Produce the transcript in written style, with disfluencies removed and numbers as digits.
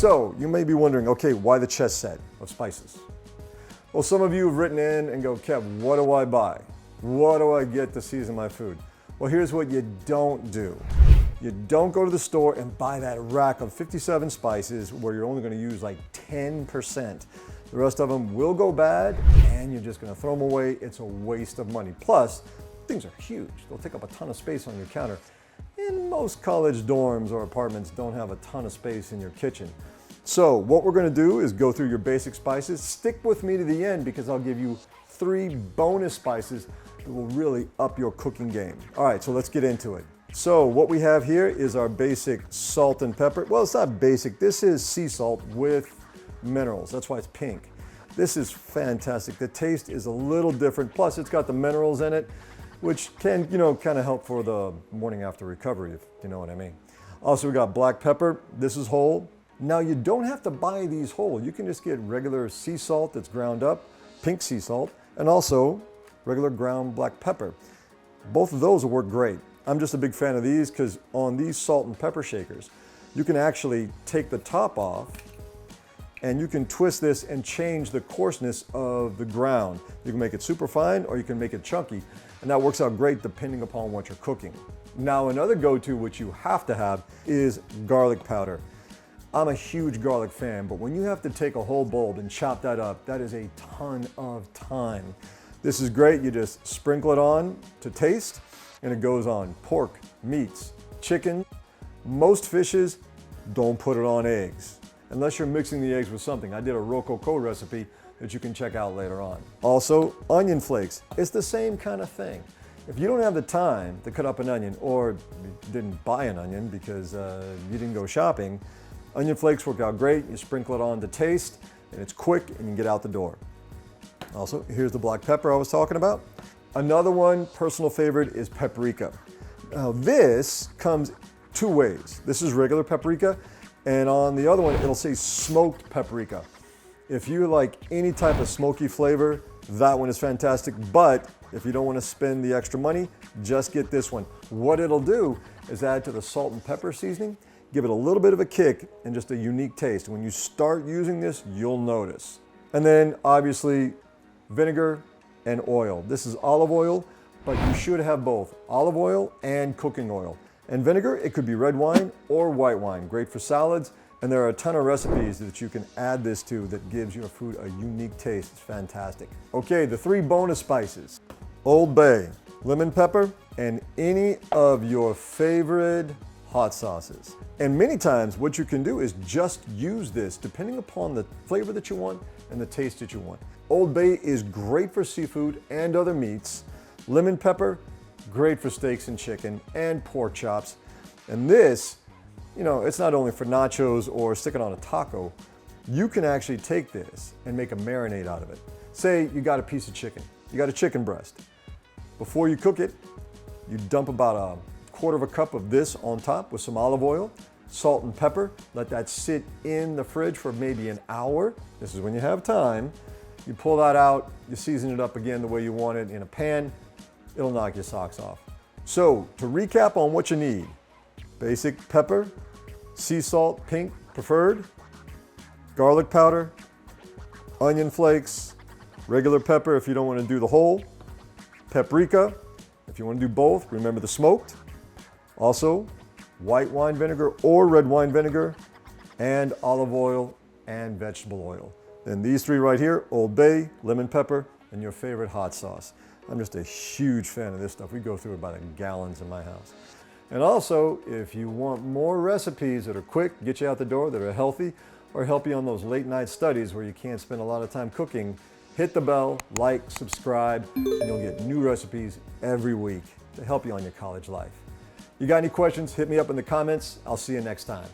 So you may be wondering, okay, why the chess set of spices? Well, some of you have written in and go, Kev, what do I buy? What do I get to season my food? Well, here's what you don't do. You don't go to the store and buy that rack of 57 spices where you're only going to use like 10%. The rest of them will go bad and you're just going to throw them away. It's a waste of money. Plus, things are huge. They'll take up a ton of space on your counter. And most college dorms or apartments don't have a ton of space in your kitchen. So what we're going to do is go through your basic spices. Stick with me to the end because I'll give you 3 bonus spices that will really up your cooking game. All right, so let's get into it. So what we have here is our basic salt and pepper. Well, it's not basic. This is sea salt with minerals. That's why it's pink. This is fantastic. The taste is a little different. Plus, it's got the minerals in it, which can, kind of help for the morning after recovery, if you know what I mean. Also, we got black pepper. This is whole. Now, you don't have to buy these whole. You can just get regular sea salt that's ground up, pink sea salt, and also regular ground black pepper. Both of those will work great. I'm just a big fan of these because on these salt and pepper shakers, you can actually take the top off and you can twist this and change the coarseness of the ground. You can make it super fine or you can make it chunky, and that works out great depending upon what you're cooking. Now, another go-to which you have to have is garlic powder. I'm a huge garlic fan, but when you have to take a whole bulb and chop that up, that is a ton of time. This is great. You just sprinkle it on to taste, and it goes on pork, meats, chicken. Most fishes, don't put it on eggs, unless you're mixing the eggs with something. I did a rococo recipe that you can check out later on. Also, onion flakes. It's the same kind of thing. If you don't have the time to cut up an onion, or you didn't buy an onion because you didn't go shopping, onion flakes work out great. You sprinkle it on to taste, and it's quick, and you can get out the door. Also, here's the black pepper I was talking about. Another one, personal favorite, is paprika. Now, this comes 2 ways. This is regular paprika, and on the other one, it'll say smoked paprika. If you like any type of smoky flavor, that one is fantastic, but if you don't want to spend the extra money, just get this one. What it'll do is add to the salt and pepper seasoning, give it a little bit of a kick and just a unique taste. When you start using this, you'll notice. And then obviously, vinegar and oil. This is olive oil, but you should have both olive oil and cooking oil. And vinegar, it could be red wine or white wine. Great for salads. And there are a ton of recipes that you can add this to that gives your food a unique taste. It's fantastic. Okay, the 3 bonus spices. Old Bay, lemon pepper, and any of your favorite hot sauces. And many times what you can do is just use this depending upon the flavor that you want and the taste that you want. Old Bay is great for seafood and other meats. Lemon pepper, great for steaks and chicken and pork chops. And this, it's not only for nachos or sticking on a taco. You can actually take this and make a marinade out of it. Say you got a piece of chicken, you got a chicken breast. Before you cook it, you dump about a 1/4 cup of this on top with some olive oil, salt and pepper. Let that sit in the fridge for maybe an hour. This is when you have time. You pull that out, you season it up again the way you want it in a pan. It'll knock your socks off. So to recap on what you need: basic pepper, sea salt, pink preferred, garlic powder, onion flakes, regular pepper if you don't want to do the whole, paprika if you want to do both, remember the smoked, also white wine vinegar or red wine vinegar, and olive oil and vegetable oil. Then these 3 right here: Old Bay, lemon pepper, and your favorite hot sauce. I'm just a huge fan of this stuff. We go through it by the gallons in my house. And also, if you want more recipes that are quick, get you out the door, that are healthy, or help you on those late night studies where you can't spend a lot of time cooking, hit the bell, like, subscribe, and you'll get new recipes every week to help you on your college life. You got any questions, hit me up in the comments. I'll see you next time.